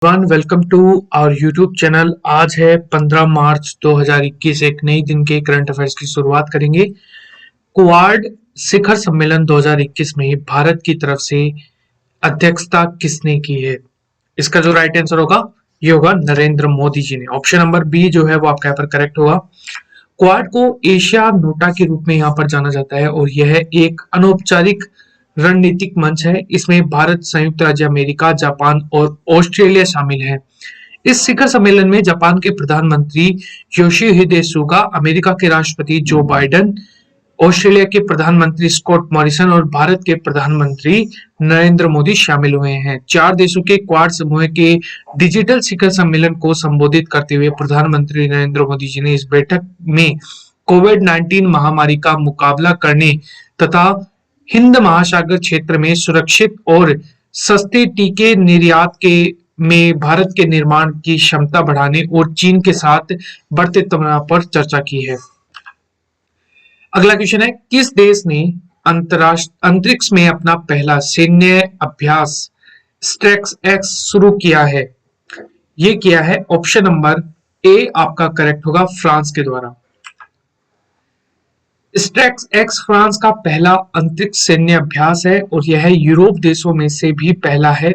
One welcome to our YouTube channel. आज है 15 मार्च 2021। एक नई दिन के करंट अफेयर्स की शुरुआत करेंगे। क्वाड शिखर सम्मेलन 2021 में भारत की तरफ से अध्यक्षता किसने की है? इसका जो राइट आंसर होगा ये होगा नरेंद्र मोदी जी ने। ऑप्शन नंबर बी जो है वो आपका यहाँ पर करेक्ट होगा। क्वाड को एशिया नोटा के रूप में यहाँ पर जाना जाता है और यह एक अनौपचारिक रणनीतिक मंच है। इसमें भारत, संयुक्त राज्य अमेरिका, जापान और ऑस्ट्रेलिया शामिल है। इस शिखर सम्मेलन में जापान के प्रधानमंत्री योशिहिदे सुगा, अमेरिका के राष्ट्रपति जो बाइडेन, ऑस्ट्रेलिया के प्रधानमंत्री स्कॉट मॉरिसन और भारत के प्रधानमंत्री नरेंद्र मोदी शामिल हुए हैं। 4 देशों के क्वाड समूह के डिजिटल शिखर सम्मेलन को संबोधित करते हुए प्रधानमंत्री नरेंद्र मोदी जी ने इस बैठक में कोविड-19 महामारी का मुकाबला करने तथा हिंद महासागर क्षेत्र में सुरक्षित और सस्ते टीके निर्यात के में भारत के निर्माण की क्षमता बढ़ाने और चीन के साथ बढ़ते तनाव पर चर्चा की है। अगला क्वेश्चन है, किस देश ने अंतरिक्ष में अपना पहला सैन्य अभ्यास स्ट्रेक्स एक्स शुरू किया है? ये किया है ऑप्शन नंबर ए आपका करेक्ट होगा, फ्रांस के द्वारा। स्ट्रेक्स एक्स फ्रांस का पहला अंतरिक्ष सैन्य अभ्यास है और यह यूरोप देशों में से भी पहला है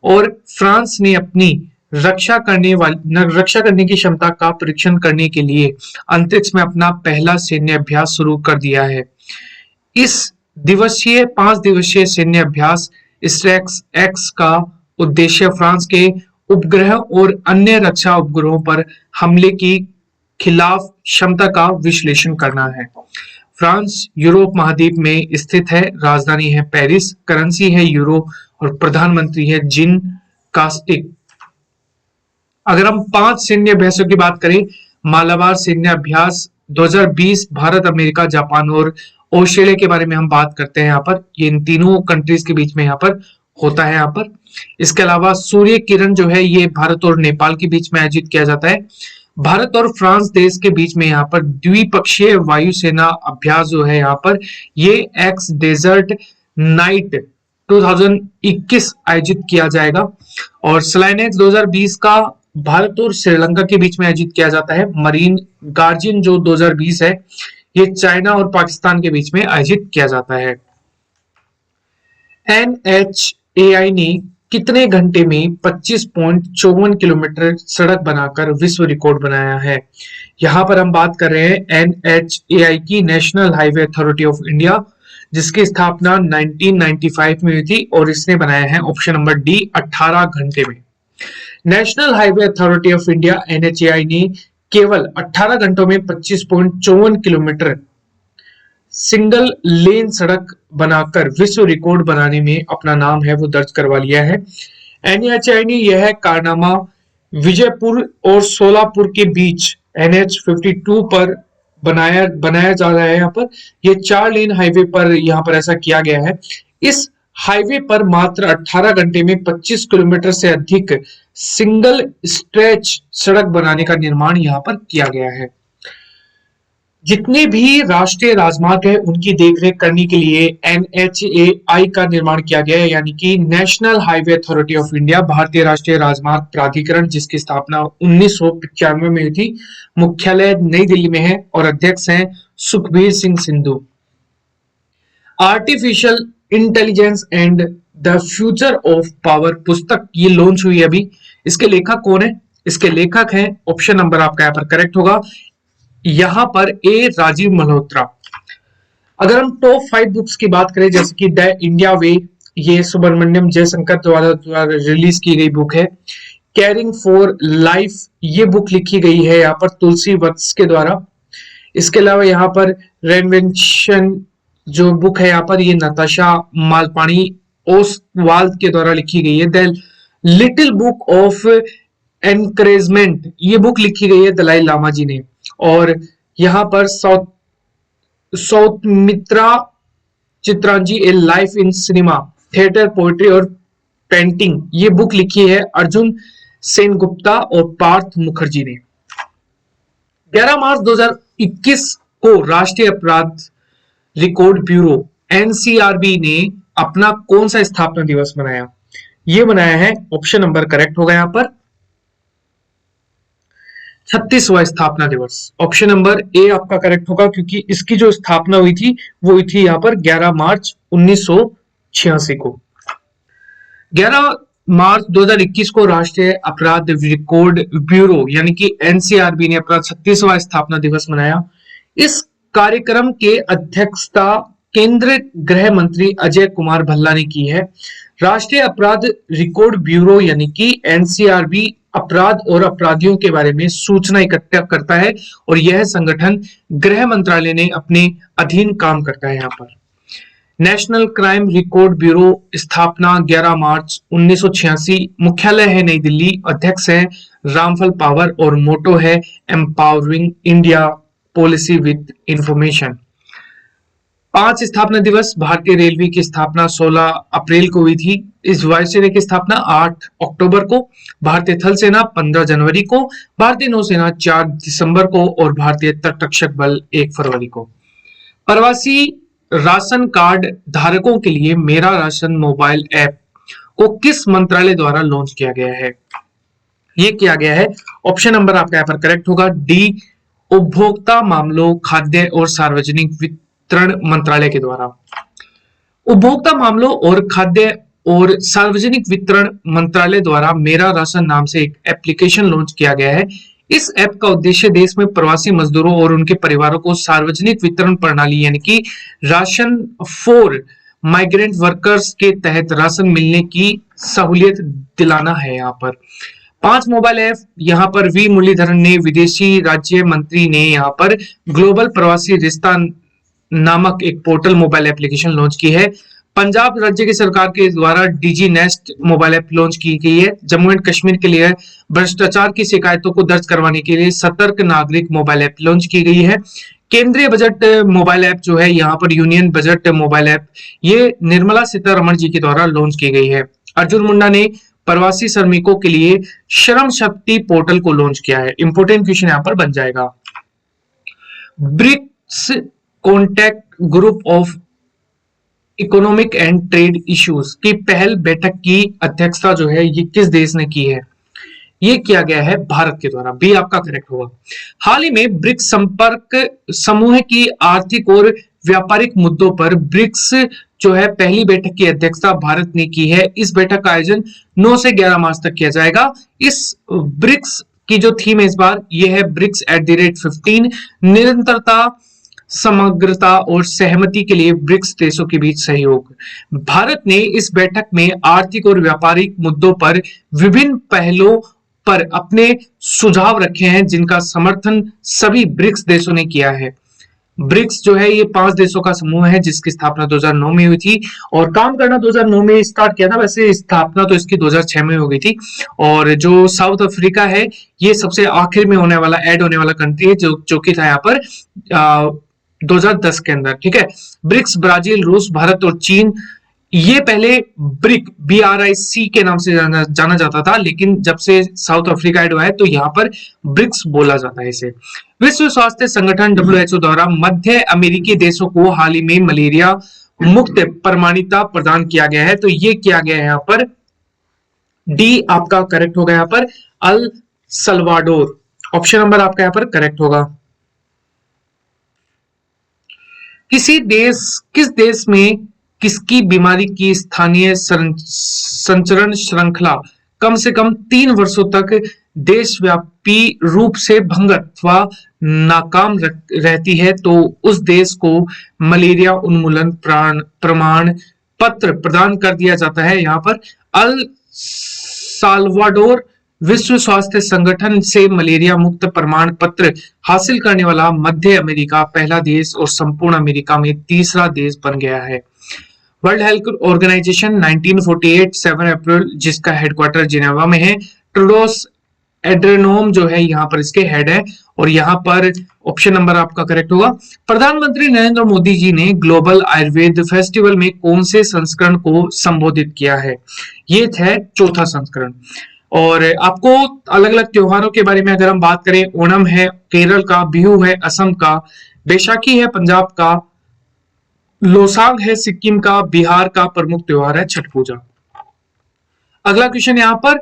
और फ्रांस ने अपनी रक्षा करने की क्षमता का परीक्षण करने के लिए अंतरिक्ष में अपना पहला सैन्य अभ्यास शुरू कर दिया है। इस 5 दिवसीय सैन्य अभ्यास स्ट्रेक्स एक्स का उद्देश्य फ्रांस के उपग्रह और अन्य रक्षा उपग्रहों पर हमले की खिलाफ क्षमता का विश्लेषण करना है। फ्रांस यूरोप महाद्वीप में स्थित है। राजधानी है पेरिस, करेंसी है यूरो और प्रधानमंत्री है जिन कास्टिक। अगर हम 5 सैन्य अभ्यासों की बात करें, मालाबार सैन्य अभ्यास 2020 भारत, अमेरिका, जापान और ऑस्ट्रेलिया के बारे में हम बात करते हैं। यहाँ पर ये इन तीनों कंट्रीज के बीच में यहाँ पर होता है। यहाँ पर इसके अलावा सूर्य किरण जो है ये भारत और नेपाल के बीच में आयोजित किया जाता है। भारत और फ्रांस देश के बीच में यहाँ पर द्विपक्षीय वायुसेना अभ्यास जो है यहाँ पर ये एक्स डेजर्ट नाइट 2021 आयोजित किया जाएगा और स्लाइनेक्स 2020 का भारत और श्रीलंका के बीच में आयोजित किया जाता है। मरीन गार्जियन जो 2020 है ये चाइना और पाकिस्तान के बीच में आयोजित किया जाता है। NHAI ने कितने घंटे में 25.54 किलोमीटर सड़क बनाकर विश्व रिकॉर्ड बनाया है? यहाँ पर हम बात कर रहे हैं NHAI की, national highway authority of India, जिसकी स्थापना 1995 में हुई थी और इसने बनाया है ऑप्शन नंबर डी 18 घंटे में। National highway authority of India NHAI ने केवल 18 घंटों में 25.54 किलोमीटर सिंगल लेन सड़क बनाकर विश्व रिकॉर्ड बनाने में अपना नाम है वो दर्ज करवा लिया है। NHAI ने यह कारनामा विजयपुर और सोलापुर के बीच NH52 पर बनाया जा रहा है। यहाँ पर ये 4 लेन हाईवे पर यहाँ पर ऐसा किया गया है। इस हाईवे पर मात्र 18 घंटे में 25 किलोमीटर से अधिक सिंगल स्ट्रेच सड़क बनाने का निर्माण यहाँ पर किया गया है। जितने भी राष्ट्रीय राजमार्ग है उनकी देखरेख करने के लिए NHAI का निर्माण किया गया है, यानी कि national highway authority of India, भारतीय राष्ट्रीय राजमार्ग प्राधिकरण, जिसकी स्थापना 1995 में हुई थी। मुख्यालय नई दिल्ली में है और अध्यक्ष हैं Sukhbir Singh Sindhu. Artificial intelligence and the future of power पुस्तक ये लॉन्च हुई अभी। इसके लेखक कौन है? इसके लेखक हैं, ऑप्शन नंबर आपका यहाँ पर करेक्ट होगा, यहां पर ए राजीव मल्होत्रा। अगर हम टॉप 5 बुक्स की बात करें, जैसे कि द इंडिया वे, ये सुब्रमण्यम जयशंकर द्वारा रिलीज की गई बुक है। केयरिंग फॉर लाइफ, ये बुक लिखी गई है यहाँ पर तुलसी वत्स के द्वारा। इसके अलावा यहाँ पर रेनवेंशन जो बुक है यहाँ पर ये नताशा मालपानी ओसवाल्ड के द्वारा लिखी गई है। The little book of encouragement, ये बुक लिखी गई है दलाई लामा जी ने। और यहाँ पर सौमित्रा चित्रांजी, a life in cinema, theatre, poetry और पेंटिंग, ये बुक लिखी है अर्जुन सेनगुप्ता और पार्थ मुखर्जी ने। 11 मार्च 2021 को राष्ट्रीय अपराध रिकॉर्ड ब्यूरो NCRB ने अपना कौन सा स्थापना दिवस मनाया? ये बनाया है, ऑप्शन नंबर करेक्ट होगा यहाँ पर 36वां स्थापना दिवस। ऑप्शन नंबर ए आपका करेक्ट होगा, क्योंकि इसकी जो स्थापना हुई थी वो हुई थी यहाँ पर 11 मार्च 1986 को। 11 मार्च 2021 को राष्ट्रीय अपराध रिकॉर्ड ब्यूरो यानी कि एनसीआरबी ने अपना 36वां स्थापना दिवस मनाया। इस कार्यक्रम के अध्यक्षता केंद्रीय गृह मंत्री अजय कुमार भल्ला ने की है। राष्ट्रीय अपराध रिकॉर्ड ब्यूरो यानी कि एनसीआरबी अपराध और अपराधियों के बारे में सूचना इकट्ठा करता है और यह संगठन गृह मंत्रालय ने अपने अधीन काम करता है। यहाँ पर नेशनल क्राइम रिकॉर्ड ब्यूरो स्थापना 11 मार्च 1986, मुख्यालय है नई दिल्ली, अध्यक्ष है रामफल पावर और मोटो है empowering India policy with information. 5 स्थापना दिवस। भारतीय रेलवे की स्थापना 16 अप्रैल को हुई थी। इस वायुसेना की स्थापना 8 अक्टूबर को, भारतीय थल सेना 15 जनवरी को, भारतीय नौसेना 4 दिसंबर को और भारतीय तटरक्षक बल 1 फरवरी को। प्रवासी राशन कार्ड धारकों के लिए मेरा राशन मोबाइल ऐप को किस मंत्रालय द्वारा लॉन्च किया गया है? ये किया गया है, ऑप्शन नंबर आपका यहाँ पर करेक्ट होगा डी, उपभोक्ता मामलों, खाद्य और सार्वजनिक वितरण मंत्रालय के द्वारा। उपभोक्ता मामलों और खाद्य और सार्वजनिक वितरण मंत्रालय द्वारा मेरा राशन नाम से एक एप्लीकेशन लॉन्च किया गया है। इस ऐप का उद्देश्य देश में प्रवासी मजदूरों और उनके परिवारों को सार्वजनिक वितरण प्रणाली यानी कि राशन फॉर माइग्रेंट वर्कर्स के तहत राशन मिलने की सहूलियत दिलाना है। यहाँ पर 5 मोबाइल ऐप। यहाँ पर वी मुरलीधरन ने, विदेशी राज्य मंत्री ने यहाँ पर ग्लोबल प्रवासी रिश्ता नामक एक पोर्टल मोबाइल एप्लीकेशन लॉन्च की है। पंजाब राज्य की सरकार के द्वारा DG nest mobile app launch की गई है। जम्मू एंड कश्मीर के लिए भ्रष्टाचार की शिकायतों को दर्ज करवाने के लिए सतर्क नागरिक मोबाइल ऐप लॉन्च की गई है। केंद्रीय बजट मोबाइल ऐप जो है यहाँ पर यूनियन बजट मोबाइल ऐप, ये निर्मला सीतारमण जी के द्वारा लॉन्च की गई है। अर्जुन मुंडा ने प्रवासी श्रमिकों के लिए श्रम शक्ति पोर्टल को लॉन्च किया है। इंपोर्टेंट क्वेश्चन यहाँ पर बन जाएगा। BRICS contact group of economic and trade issues की पहल बैठक की अध्यक्षता जो है ये किस देश ने की है? ये किया गया है भारत के द्वारा। बी आपका करेक्ट होगा। हाल ही में ब्रिक्स संपर्क समूह की आर्थिक और व्यापारिक मुद्दों पर ब्रिक्स जो है पहली बैठक की अध्यक्षता भारत ने की है। इस बैठक का आयोजन 9 से 11 मार्च तक किया जाएगा। इस ब्रिक्स की जो थीम है इस बार ये है ब्रिक्स @15, निरंतरता, समग्रता और सहमति के लिए ब्रिक्स देशों के बीच सहयोग। भारत ने इस बैठक में आर्थिक और व्यापारिक मुद्दों पर विभिन्न पहलों पर अपने सुझाव रखे हैं जिनका समर्थन सभी ब्रिक्स देशों ने किया है। ब्रिक्स जो है ये 5 देशों का समूह है जिसकी स्थापना 2009 में हुई थी और काम करना 2009 में स्टार्ट किया था। वैसे स्थापना तो इसकी 2006 में हो गई थी। और जो साउथ अफ्रीका है ये सबसे आखिर में होने वाला ऐड होने वाला कंट्री है जो कि था यहाँ पर 2010 के अंदर। ठीक है, ब्रिक्स ब्राजील, रूस, भारत और चीन, ये पहले BRIC के नाम से जाना जाता था, लेकिन जब से साउथ अफ्रीका ऐड हुआ है तो यहाँ पर ब्रिक्स बोला जाता है इसे। विश्व स्वास्थ्य संगठन WHO द्वारा मध्य अमेरिकी देशों को हाल ही में मलेरिया मुक्त प्रमाणिकता प्रदान किया गया है। तो ये किया गया है यहाँ पर डी आपका करेक्ट होगा यहाँ पर अल सल्वाडोर। ऑप्शन नंबर आपका यहाँ पर करेक्ट होगा। किस देश में किसकी बीमारी की स्थानीय संचरण श्रृंखला कम से कम 3 वर्षों तक देशव्यापी रूप से भंग अथवा नाकाम रहती है तो उस देश को मलेरिया उन्मूलन प्रमाण पत्र प्रदान कर दिया जाता है। यहाँ पर अल साल्वाडोर विश्व स्वास्थ्य संगठन से मलेरिया मुक्त प्रमाण पत्र हासिल करने वाला मध्य अमेरिका पहला देश और संपूर्ण अमेरिका में तीसरा देश बन गया है। वर्ल्ड हेल्थ ऑर्गेनाइजेशन 1948 7 अप्रैल जिसका हेडक्वार्टर जिनेवा में है। टेड्रोस एड्रेनोम जो है यहाँ पर इसके हेड है। और यहाँ पर ऑप्शन नंबर आपका करेक्ट होगा। प्रधानमंत्री नरेंद्र मोदी जी ने ग्लोबल आयुर्वेद फेस्टिवल में कौन से संस्करण को संबोधित किया है? ये है चौथा संस्करण। और आपको अलग अलग त्योहारों के बारे में अगर हम बात करें, ओणम है केरल का, बिहू है असम का, बैसाखी है पंजाब का, लोसांग है सिक्किम का, बिहार का प्रमुख त्योहार है छठ पूजा। अगला क्वेश्चन यहां पर,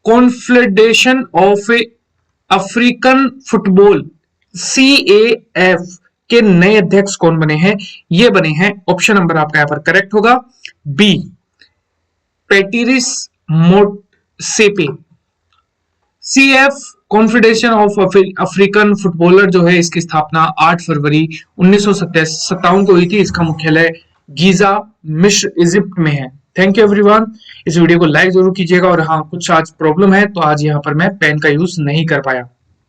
confederation of African football CAF के नए अध्यक्ष कौन बने हैं? ये बने हैं, ऑप्शन नंबर आपका यहां पर करेक्ट होगा B, Patrice Motsepe. CAF confederation of African footballer जो है, इसकी स्थापना 8 फरवरी 1957 को हुई थी। इसका मुख्यालय गीजा मिस्र इजिप्ट में है। Thank you everyone. इस वीडियो को लाइक जरूर कीजिएगा, और हाँ, कुछ आज प्रॉब्लम है तो आज यहाँ पर मैं पेन का यूज नहीं कर पाया।